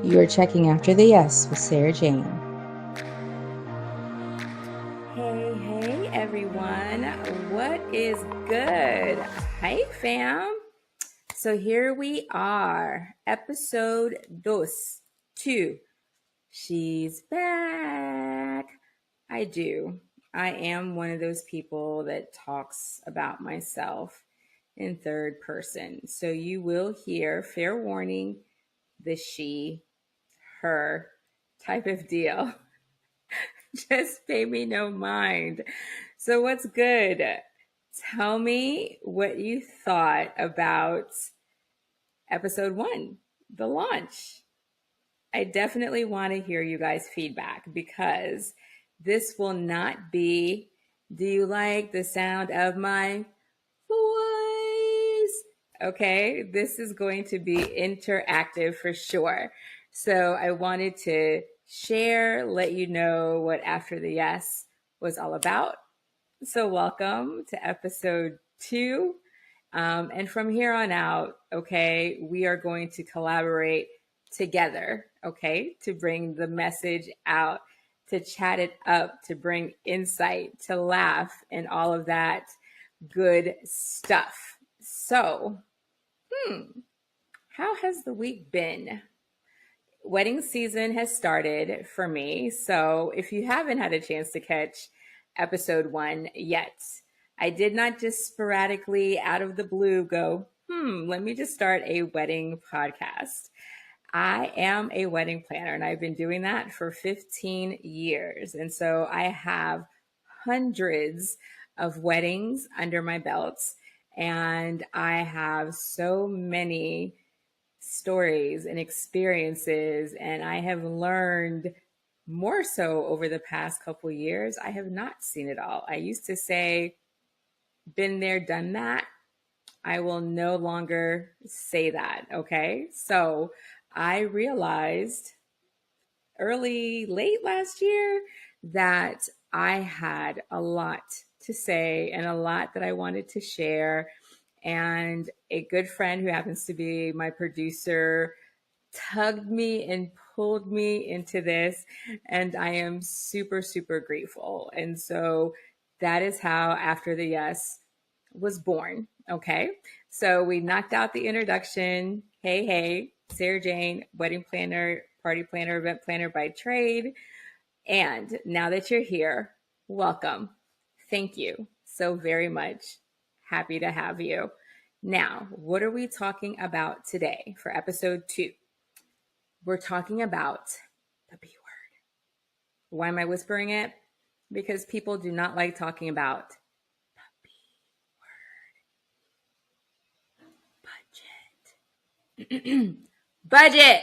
You are checking After the Yes with Sarah Jane. Hey, everyone. What is good? Hi, fam. So here we are, episode dos, 2. She's back. I do. I am one of those people that talks about myself in third person. So you will hear, fair warning, the she, her type of deal. Just pay me no mind. So, what's good? Tell me what you thought about episode 1, the launch. I definitely want to hear you guys' feedback because this will not be, do you like the sound of my voice? Okay, this is going to be interactive for sure. So I wanted to share, let you know what After the Yes was all about. So welcome to episode 2. And from here on out, okay, we are going to collaborate together, okay, to bring the message out, to chat it up, to bring insight, to laugh, and all of that good stuff. So, how has the week been? Wedding season has started for me. So, if you haven't had a chance to catch episode 1 yet, I did not just sporadically out of the blue go, let me just start a wedding podcast. I am a wedding planner and I've been doing that for 15 years. And so I have hundreds of weddings under my belts, and I have so many stories and experiences, and I have learned more so over the past couple years. I have not seen it all. I used to say, been there, done that. I will no longer say that. Okay. So I realized late last year that I had a lot to say and a lot that I wanted to share. And a good friend who happens to be my producer tugged me and pulled me into this. And I am super, super grateful. And so that is how After the Yes was born. Okay. So we knocked out the introduction. Hey, Sarah Jane, wedding planner, party planner, event planner by trade. And now that you're here, welcome. Thank you so very much. Happy to have you. Now, what are we talking about today for episode 2? We're talking about the B word. Why am I whispering it? Because people do not like talking about the B word. Budget.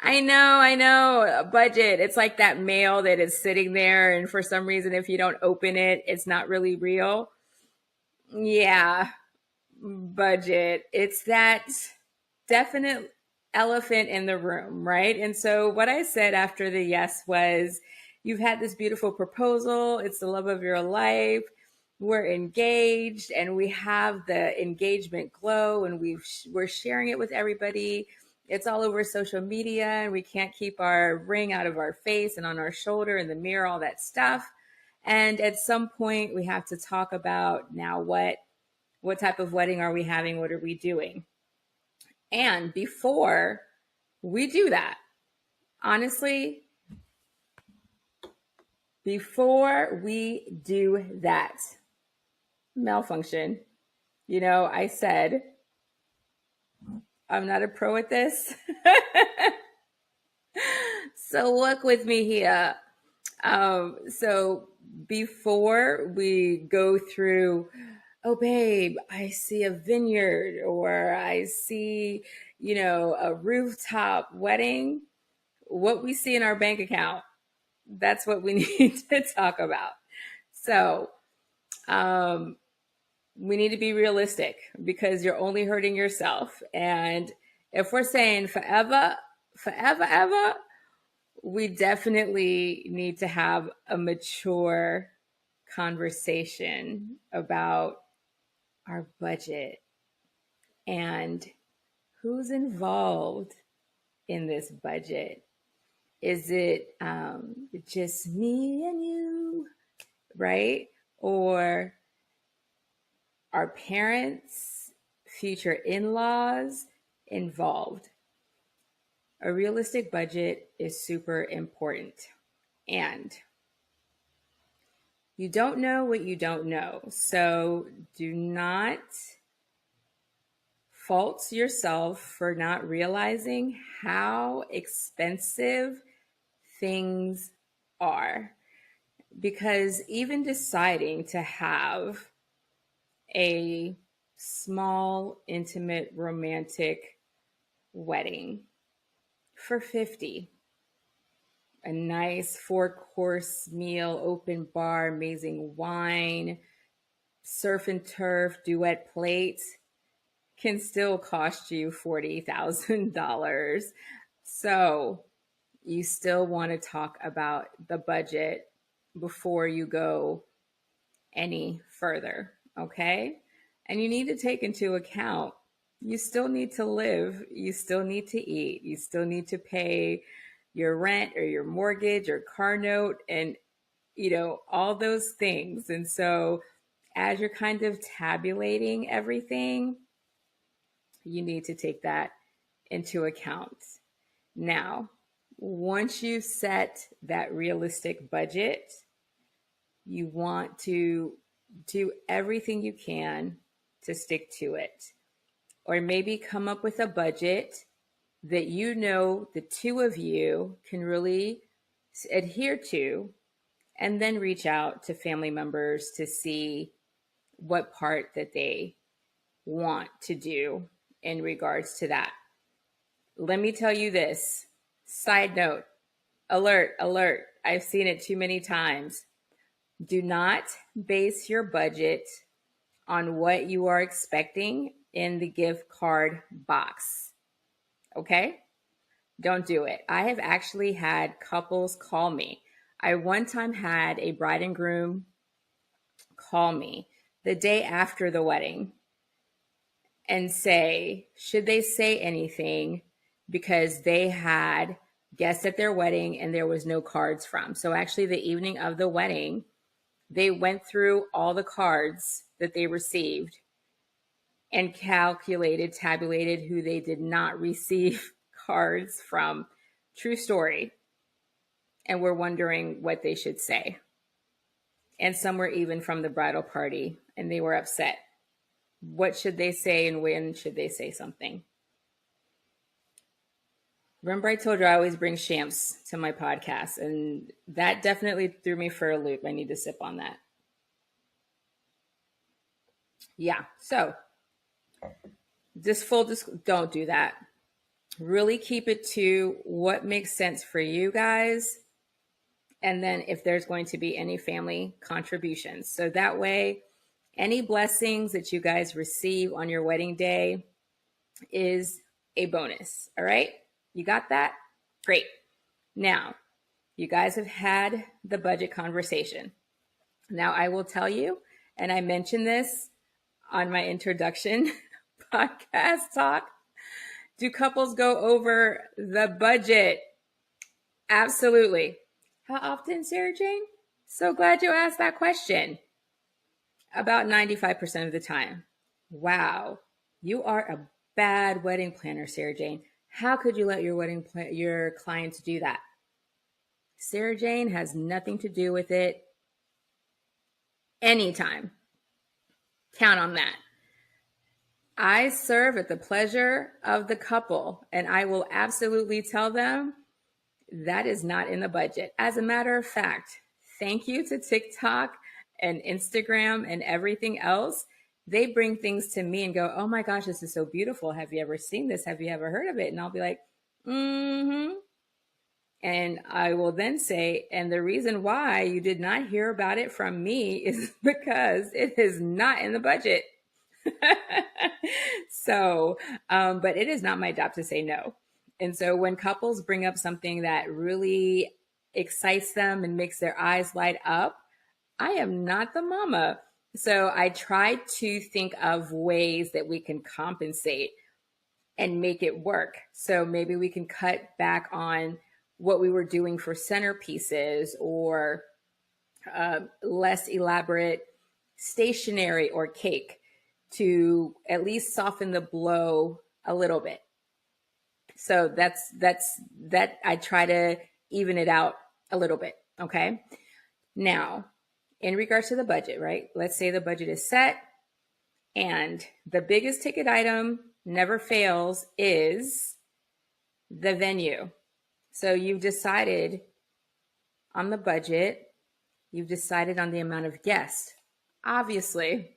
I know. Budget. It's like that mail that is sitting there, and for some reason, if you don't open it, it's not really real. Yeah, budget. It's that definite elephant in the room, right? And so, what I said after the yes was, you've had this beautiful proposal, it's the love of your life. We're engaged and we have the engagement glow, and we're sharing it with everybody. It's all over social media, and we can't keep our ring out of our face and on our shoulder and the mirror, all that stuff. And at some point we have to talk about, now what type of wedding are we having? What are we doing? And before we do that, honestly, before we do that, malfunction. I said, I'm not a pro at this. So work with me here. So before we go through, oh, babe, I see a vineyard, or I see, a rooftop wedding, what we see in our bank account, that's what we need to talk about. So, we need to be realistic, because you're only hurting yourself. And if we're saying forever, ever, we definitely need to have a mature conversation about our budget and Who's involved in this budget? Is it just me and you, right? Or are parents, future in-laws involved? A realistic budget is super important. And you don't know what you don't know. So do not fault yourself for not realizing how expensive things are. Because even deciding to have a small, intimate, romantic wedding for 50, a nice 4-course meal, open bar, amazing wine, surf and turf, duet plates, can still cost you $40,000. So you still want to talk about the budget before you go any further, okay? And you need to take into account, you still need to live, you still need to eat, you still need to pay your rent or your mortgage or car note and, all those things. And so as you're kind of tabulating everything, you need to take that into account. Now, once you set that realistic budget, you want to do everything you can to stick to it. Or maybe come up with a budget that the two of you can really adhere to, and then reach out to family members to see what part that they want to do in regards to that. Let me tell you this, side note, alert, alert, I've seen it too many times. Do not base your budget on what you are expecting in the gift card box. Okay? Don't do it. I have actually had couples call me. I one time had a bride and groom call me the day after the wedding and say, should they say anything because they had guests at their wedding and there was no cards from. So actually the evening of the wedding, they went through all the cards that they received and tabulated who they did not receive cards from. True story. And were wondering what they should say. And some were even from the bridal party and they were upset. What should they say and when should they say something? Remember I told you I always bring Shamps to my podcast, and that definitely threw me for a loop. I need to sip on that. Yeah, so don't do that. Really keep it to what makes sense for you guys. And then if there's going to be any family contributions. So that way, any blessings that you guys receive on your wedding day is a bonus. All right? You got that? Great. Now, you guys have had the budget conversation. Now, I will tell you, and I mentioned this on my introduction podcast talk, do couples go over the budget? Absolutely. How often, Sarah Jane? So glad you asked that question. About 95% of the time. Wow, you are a bad wedding planner, Sarah Jane. How could you let your clients do that? Sarah Jane has nothing to do with it. Anytime. Count on that. I serve at the pleasure of the couple, and I will absolutely tell them that is not in the budget. As a matter of fact, thank you to TikTok and Instagram and everything else. They bring things to me and go, oh my gosh, this is so beautiful. Have you ever seen this? Have you ever heard of it? And I'll be like, mm-hmm. And I will then say, and the reason why you did not hear about it from me is because it is not in the budget. So, but it is not my job to say no. And so when couples bring up something that really excites them and makes their eyes light up, I am not the mama. So I try to think of ways that we can compensate. and make it work. So maybe we can cut back on what we were doing for centerpieces, or less elaborate stationery or cake, to at least soften the blow a little bit. So that I try to even it out a little bit. Okay. Now, in regards to the budget, right? Let's say the budget is set, and the biggest ticket item never fails is the venue. So you've decided on the budget, you've decided on the amount of guests. Obviously,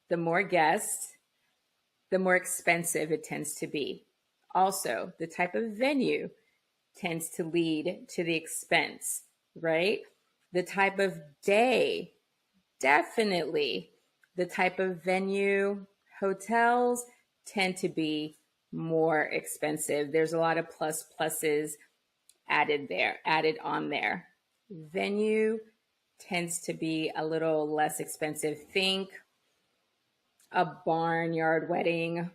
the more guests, the more expensive it tends to be. Also, the type of venue tends to lead to the expense, right? The type of day, definitely. The type of venue, hotels tend to be more expensive. There's a lot of pluses added on there. Venue tends to be a little less expensive. Think a barnyard wedding,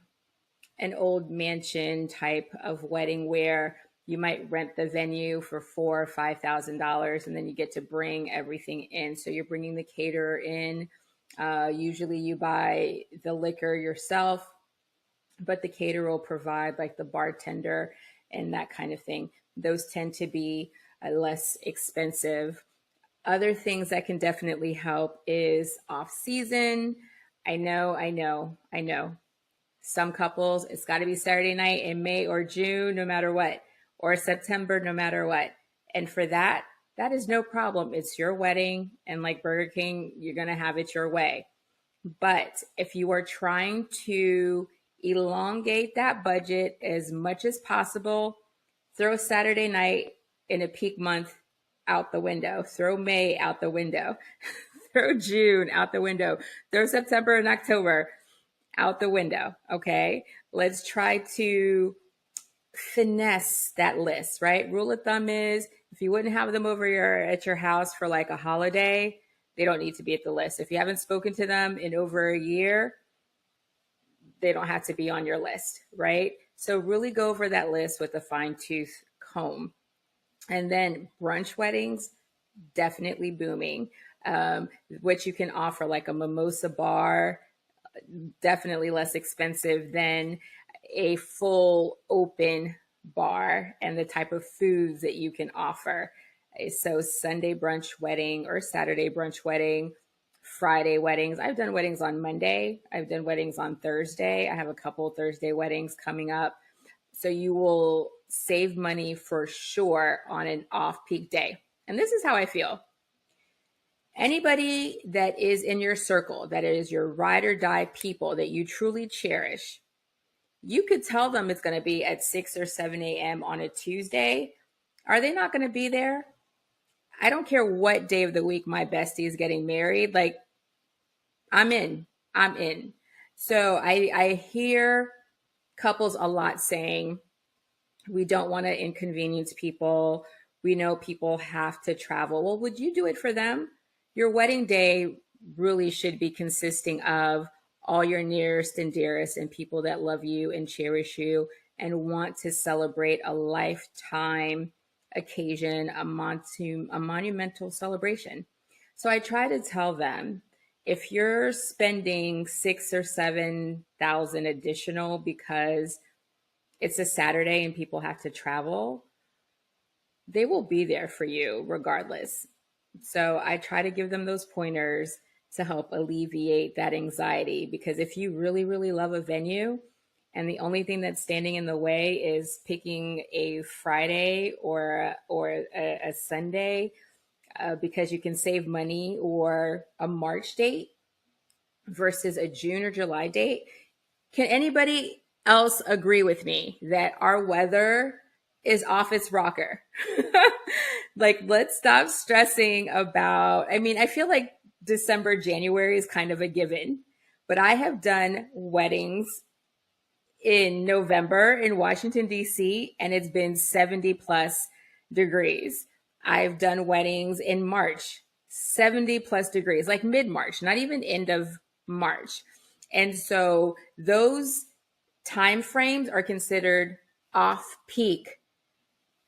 an old mansion type of wedding where you might rent the venue for $4,000 or $5,000, and then you get to bring everything in. So you're bringing the caterer in. Usually you buy the liquor yourself, but the caterer will provide like the bartender and that kind of thing. Those tend to be less expensive. Other things that can definitely help is off season. I know. Some couples, it's got to be Saturday night in May or June, no matter what, or September, no matter what. And for that is no problem. It's your wedding, and like Burger King, you're going to have it your way. But if you are trying to elongate that budget as much as possible, throw Saturday night in a peak month out the window. Throw May out the window. Throw June out the window. Throw September and October out the window. Okay. Let's try to finesse that list, right? Rule of thumb is if you wouldn't have them over at your house for like a holiday, they don't need to be at the list. If you haven't spoken to them in over a year, they don't have to be on your list, right? So really go over that list with a fine tooth comb. And then brunch weddings, definitely booming. What you can offer, like a mimosa bar, definitely less expensive than a full open bar, and the type of foods that you can offer. So Sunday brunch wedding or Saturday brunch wedding, Friday weddings. I've done weddings on Monday. I've done weddings on Thursday. I have a couple Thursday weddings coming up. So you will save money for sure on an off-peak day. And this is how I feel. Anybody that is in your circle, that is your ride or die people that you truly cherish, you could tell them it's going to be at 6 or 7 a.m. on a Tuesday. Are they not going to be there? I don't care what day of the week my bestie is getting married. Like, I'm in. So I hear couples a lot saying, we don't want to inconvenience people. We know people have to travel. Well, would you do it for them? Your wedding day really should be consisting of all your nearest and dearest and people that love you and cherish you and want to celebrate a lifetime occasion, a monumental celebration. So I try to tell them, if you're spending 6,000 or 7,000 additional because it's a Saturday and people have to travel, they will be there for you regardless. So I try to give them those pointers to help alleviate that anxiety, because if you really, really love a venue and the only thing that's standing in the way is picking a Friday or a Sunday because you can save money, or a March date versus a June or July date, can anybody else agree with me that our weather is off its rocker? Like, let's stop stressing about, I feel like December, January is kind of a given, but I have done weddings in November in Washington, D.C., and it's been 70 plus degrees. I've done weddings in March, 70 plus degrees, like mid-March, not even end of March. And so those Time frames are considered off peak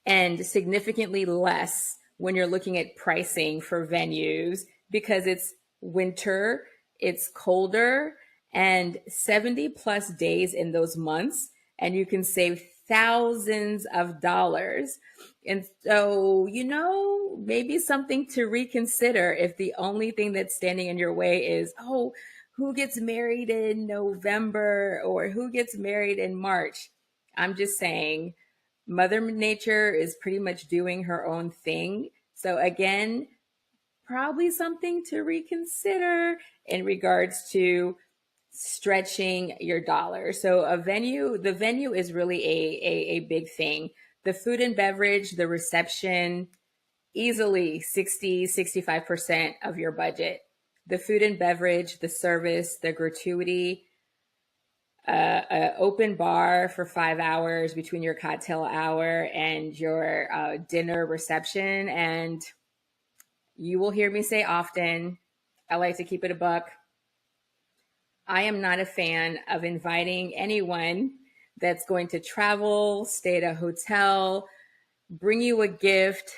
and significantly less when you're looking at pricing for venues because it's winter, it's colder, and 70 plus days in those months, and you can save thousands of dollars. And so, maybe something to reconsider if the only thing that's standing in your way is, oh, who gets married in November or who gets married in March? I'm just saying, Mother Nature is pretty much doing her own thing. So, again, probably something to reconsider in regards to stretching your dollar. So the venue is really a big thing. The food and beverage, the reception, easily 65% of your budget. The food and beverage, the service, the gratuity, an open bar for 5 hours between your cocktail hour and your dinner reception. And you will hear me say often, I like to keep it a buck. I am not a fan of inviting anyone that's going to travel, stay at a hotel, bring you a gift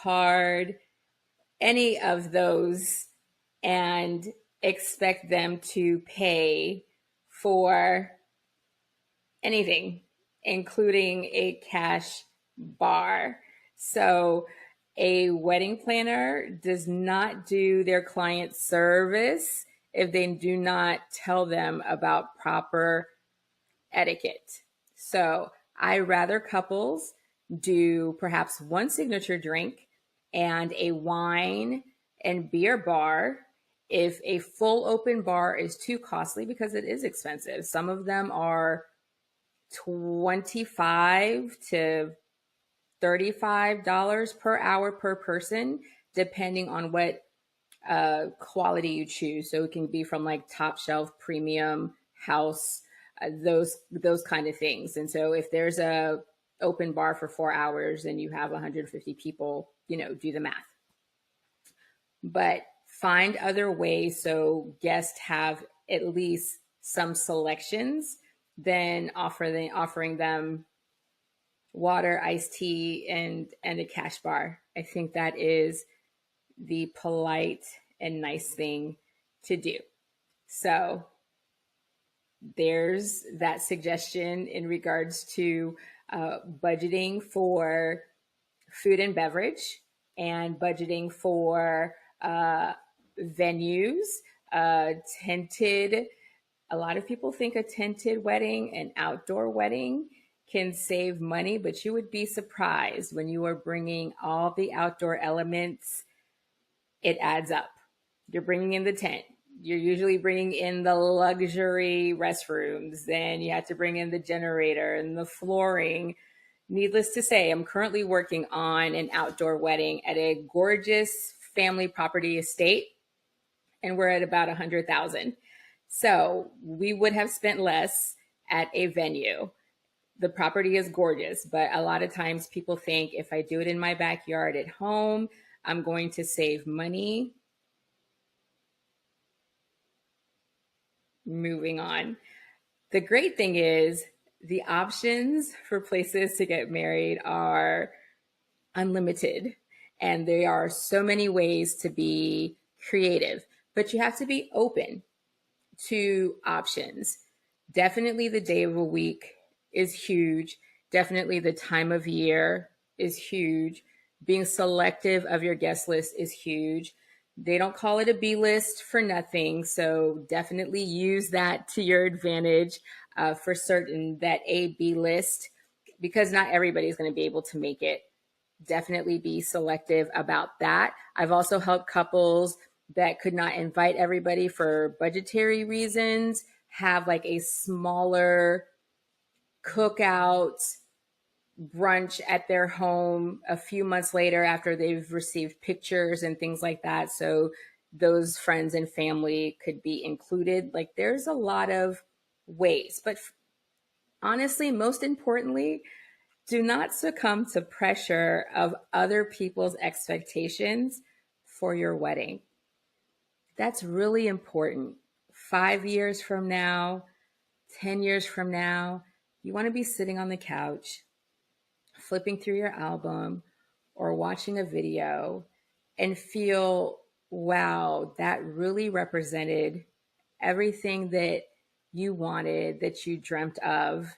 card, any of those, and expect them to pay for anything, including a cash bar. So a wedding planner does not do their client service if they do not tell them about proper etiquette. So I rather couples do perhaps one signature drink and a wine and beer bar. If a full open bar is too costly, because it is expensive, some of them are $25 to $35 per hour per person, depending on what quality you choose. So it can be from like top shelf, premium, house, those kind of things. And so if there's a open bar for 4 hours and you have 150 people, do the math. But find other ways so guests have at least some selections than offering them water, iced tea, and a cash bar. I think that is the polite and nice thing to do. So there's that suggestion in regards to budgeting for food and beverage and budgeting for venues, tented. A lot of people think a tented wedding, an outdoor wedding, can save money, but you would be surprised when you are bringing all the outdoor elements. It adds up. You're bringing in the tent. You're usually bringing in the luxury restrooms. Then you have to bring in the generator and the flooring. Needless to say, I'm currently working on an outdoor wedding at a gorgeous family property estate, and we're at about 100,000. So we would have spent less at a venue. The property is gorgeous, but a lot of times people think if I do it in my backyard at home, I'm going to save money. Moving on. The great thing is the options for places to get married are unlimited, and there are so many ways to be creative, but you have to be open to options. Definitely the day of a week is huge. Definitely the time of year is huge. Being selective of your guest list is huge. They don't call it a B list for nothing. So definitely use that to your advantage for certain, that A, B list, because not everybody's going to be able to make it. Definitely be selective about that. I've also helped couples that could not invite everybody for budgetary reasons have like a smaller cookout brunch at their home a few months later after they've received pictures and things like that. So those friends and family could be included. Like there's a lot of ways, but honestly, most importantly, do not succumb to pressure of other people's expectations for your wedding. That's really important. 5 years from now, 10 years from now, you want to be sitting on the couch, flipping through your album or watching a video and feel, wow, that really represented everything that you wanted, that you dreamt of,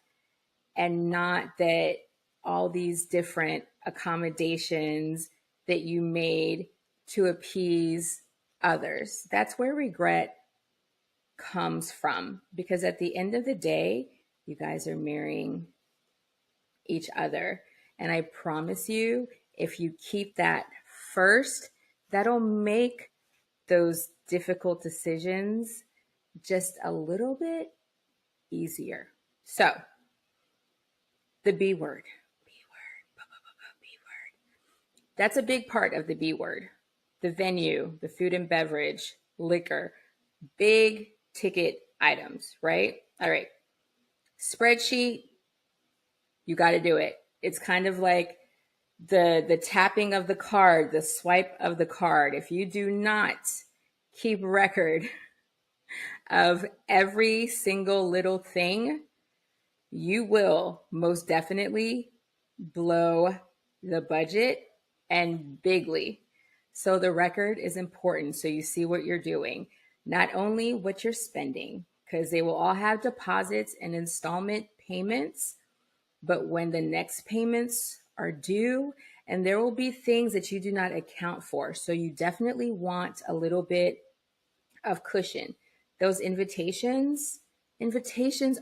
and not that all these different accommodations that you made to appease others. That's where regret comes from, because at the end of the day, you guys are marrying each other. And I promise you, if you keep that first, that'll make those difficult decisions just a little bit easier. So, the B word. B word. B word. That's a big part of the B word. The venue, the food and beverage, liquor, big ticket items, right? All right. Spreadsheet, you got to do it. It's kind of like the tapping of the card, the swipe of the card. If you do not keep record of every single little thing, you will most definitely blow the budget, and bigly. So the record is important, so you see what you're doing, not only what you're spending, because they will all have deposits and installment payments, but when the next payments are due, and there will be things that you do not account for. So you definitely want a little bit of cushion. Those invitations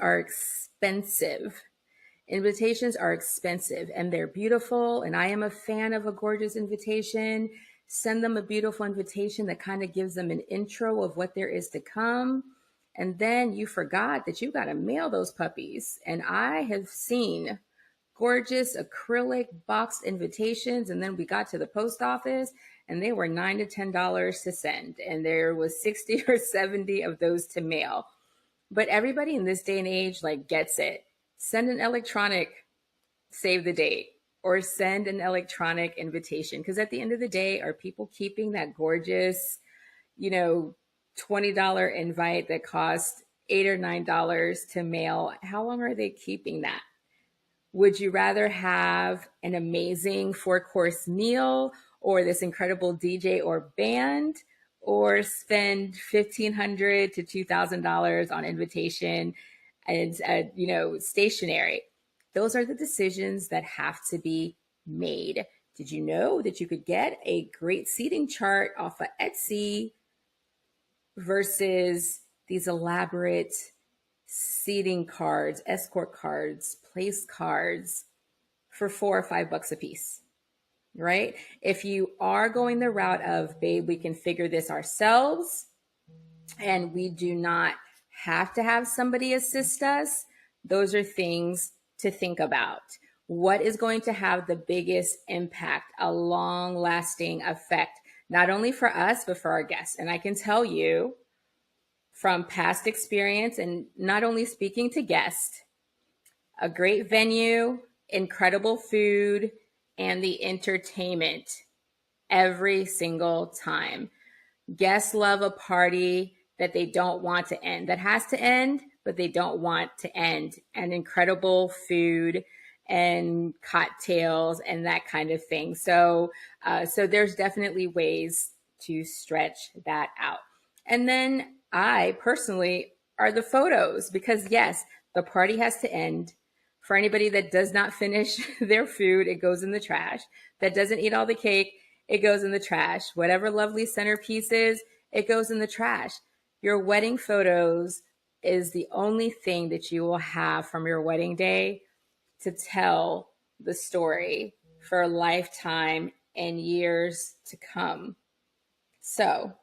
are expensive. Invitations are expensive and they're beautiful. And I am a fan of a gorgeous invitation. Send them a beautiful invitation that kind of gives them an intro of what there is to come. And then you forgot that you got to mail those puppies. And I have seen gorgeous acrylic boxed invitations. And then we got to the post office and they were $9 to $10 to send. And there was 60 or 70 of those to mail. But everybody in this day and age gets it. Send an electronic save the date or send an electronic invitation. Because at the end of the day, are people keeping that gorgeous, $20 invite that cost $8 or $9 to mail? How long are they keeping that? Would you rather have an amazing 4-course meal or this incredible DJ or band, or spend $1,500 to $2,000 on invitation and stationery? Those are the decisions that have to be made. Did you know that you could get a great seating chart off of Etsy versus these elaborate seating cards, escort cards, place cards for $4 or $5 a piece, right? If you are going the route of, babe, we can figure this ourselves and we do not have to have somebody assist us, those are things to think about. What is going to have the biggest impact, a long-lasting effect, not only for us, but for our guests? And I can tell you from past experience, and not only speaking to guests, a great venue, incredible food, and the entertainment every single time. Guests love a party that they don't want to end, that has to end, but they don't want to end. And incredible food and cocktails and that kind of thing. So there's definitely ways to stretch that out. And then I personally are the photos, because yes, the party has to end. For anybody that does not finish their food, it goes in the trash. That doesn't eat all the cake, it goes in the trash. Whatever lovely centerpiece is, it goes in the trash. Your wedding photos is the only thing that you will have from your wedding day to tell the story for a lifetime and years to come. So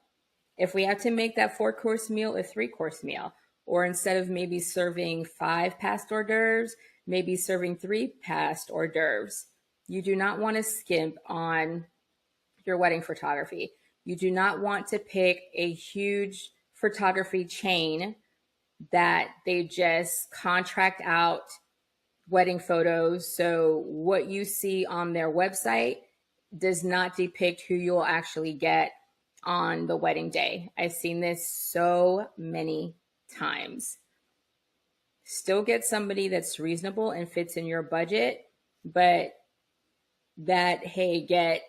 if we have to make that 4-course meal a 3-course meal, or instead of maybe serving 5 past hors d'oeuvres, maybe serving 3 past hors d'oeuvres, you do not want to skimp on your wedding photography. You do not want to pick a huge photography chain that they just contract out wedding photos. So what you see on their website does not depict who you'll actually get on the wedding day. I've seen this so many times. Still get somebody that's reasonable and fits in your budget, but that, hey, get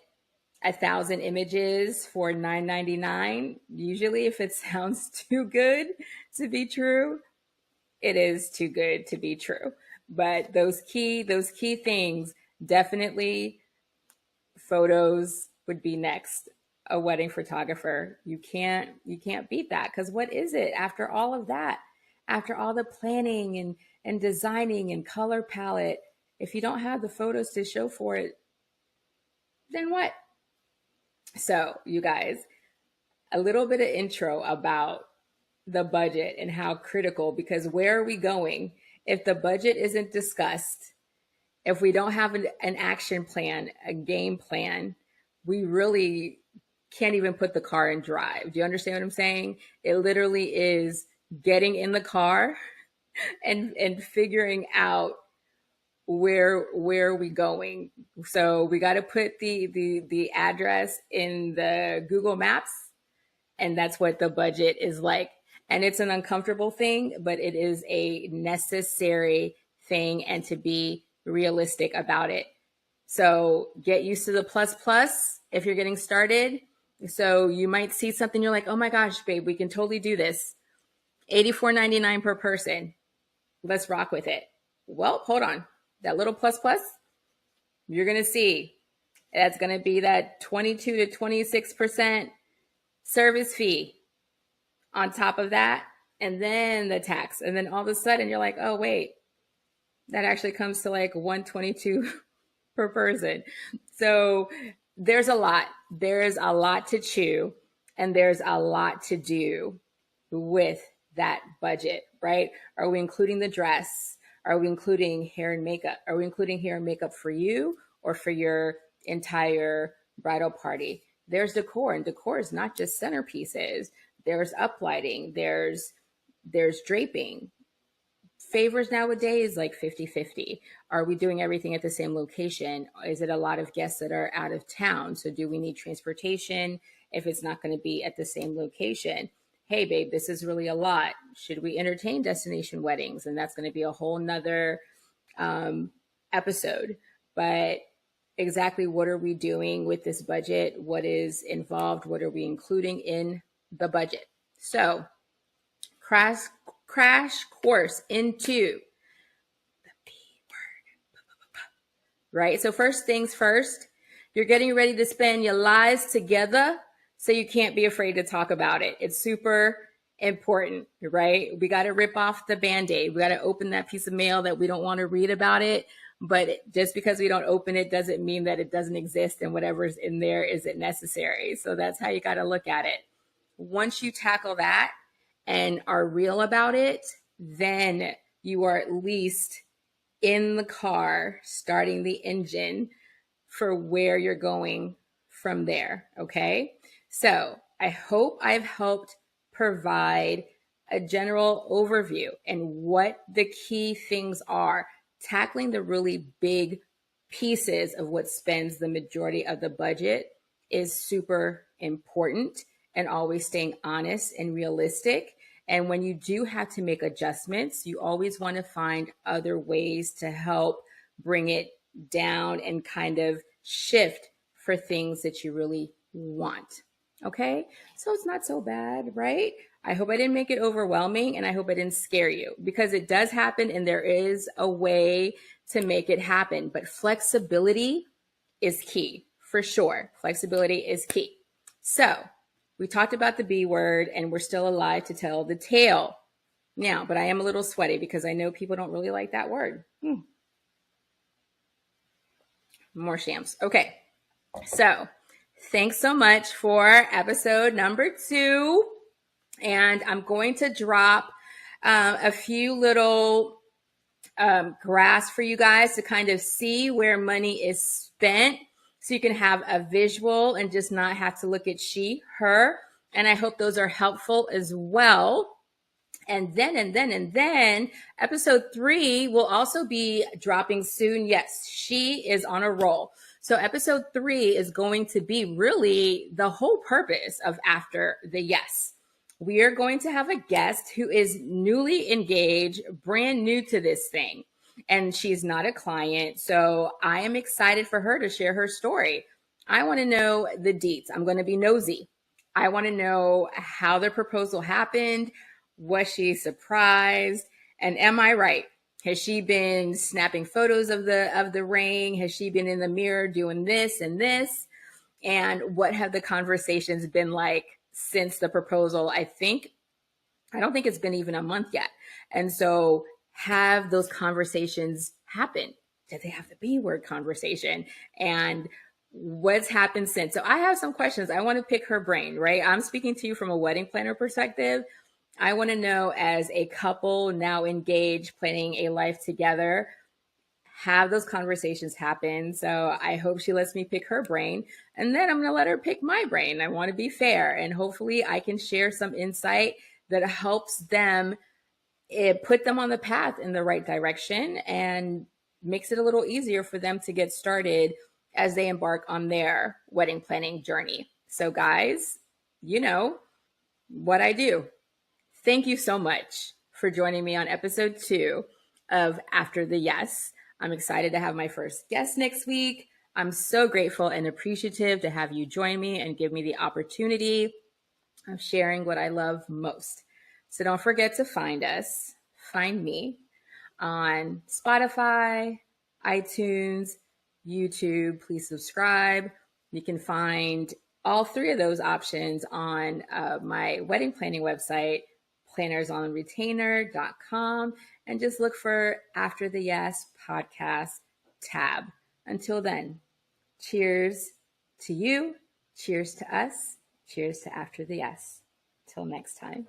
1,000 images for $9.99. Usually, if it sounds too good to be true, it is too good to be true. But those key things, definitely photos would be next. A wedding photographer. You can't beat that, because what is it after all of that? After all the planning and designing and color palette, if you don't have the photos to show for it, then what? So, you guys, a little bit of intro about the budget and how critical, because where are we going if the budget isn't discussed? If we don't have an action plan, a game plan, we really can't even put the car in drive. Do you understand what I'm saying? It literally is getting in the car and figuring out where are we going. So we got to put the address in the Google Maps, and that's what the budget is like. And it's an uncomfortable thing, but it is a necessary thing, and to be realistic about it. So get used to the plus if you're getting started. So you might see something, you're like, oh my gosh, babe, we can totally do this. $84.99 per person. Let's rock with it. Well, hold on. That little plus, you're going to see that's going to be that 22 to 26% service fee on top of that, and then the tax. And then all of a sudden you're like, oh, wait, that actually comes to like $122 per person. So there's a lot. There's a lot to chew, and there's a lot to do with that budget, right? Are we including the dress? Are we including hair and makeup? Are we including hair and makeup for you or for your entire bridal party? There's decor, and decor is not just centerpieces. There's uplighting, there's draping. Favors nowadays, like 50-50. Are we doing everything at the same location? Is it a lot of guests that are out of town? So do we need transportation if it's not going to be at the same location? Hey, babe, this is really a lot. Should we entertain destination weddings? And that's going to be a whole nother episode. But exactly what are we doing with this budget? What is involved? What are we including in the budget? So crash course into the B word, right? So first things first, you're getting ready to spend your lives together, so you can't be afraid to talk about it. It's super important, right? We got to rip off the Band-Aid. We got to open that piece of mail that we don't want to read about it. But just because we don't open it doesn't mean that it doesn't exist, and whatever's in there isn't necessary. So that's how you got to look at it. Once you tackle that and are real about it, then you are at least in the car, starting the engine for where you're going from there. Okay. So I hope I've helped provide a general overview and what the key things are. Tackling the really big pieces of what spends the majority of the budget is super important, and always staying honest and realistic. And when you do have to make adjustments, you always want to find other ways to help bring it down and kind of shift for things that you really want. Okay, so it's not so bad, right? I hope I didn't make it overwhelming, and I hope I didn't scare you, because it does happen and there is a way to make it happen. But flexibility is key, for sure. Flexibility is key. So we talked about the B word, and we're still alive to tell the tale. Now, but I am a little sweaty because I know people don't really like that word. More shams. Okay, so thanks so much for episode number 2. And I'm going to drop a few little graphs for you guys to kind of see where money is spent, so you can have a visual and just not have to look at she, her. And I hope those are helpful as well. And then episode 3 will also be dropping soon. Yes, she is on a roll. So episode 3 is going to be really the whole purpose of After the Yes. we are going to have a guest who is newly engaged, brand new to this thing. And she's not a client. So I am excited for her to share her story. I want to know the deets. I'm going to be nosy. I want to know how the proposal happened. Was she surprised? And am I right? Has she been snapping photos of the ring? Has she been in the mirror doing this and this? And what have the conversations been like since the proposal? I don't think it's been even a month yet. And so have those conversations happen? Did they have the B word conversation? And what's happened since? So I have some questions. I want to pick her brain, right? I'm speaking to you from a wedding planner perspective. I want to know, as a couple now engaged, planning a life together, have those conversations happen. So I hope she lets me pick her brain. And then I'm going to let her pick my brain. I want to be fair. And hopefully I can share some insight that helps them, put them on the path in the right direction and makes it a little easier for them to get started as they embark on their wedding planning journey. So guys, you know what I do. Thank you so much for joining me on episode 2 of After the Yes. I'm excited to have my first guest next week. I'm so grateful and appreciative to have you join me and give me the opportunity of sharing what I love most. So don't forget to find me on Spotify, iTunes, YouTube. Please subscribe. You can find all 3 of those options on my wedding planning website, plannersonretainer.com, and just look for After the Yes podcast tab. Until then, cheers to you, cheers to us, cheers to After the Yes. Till next time.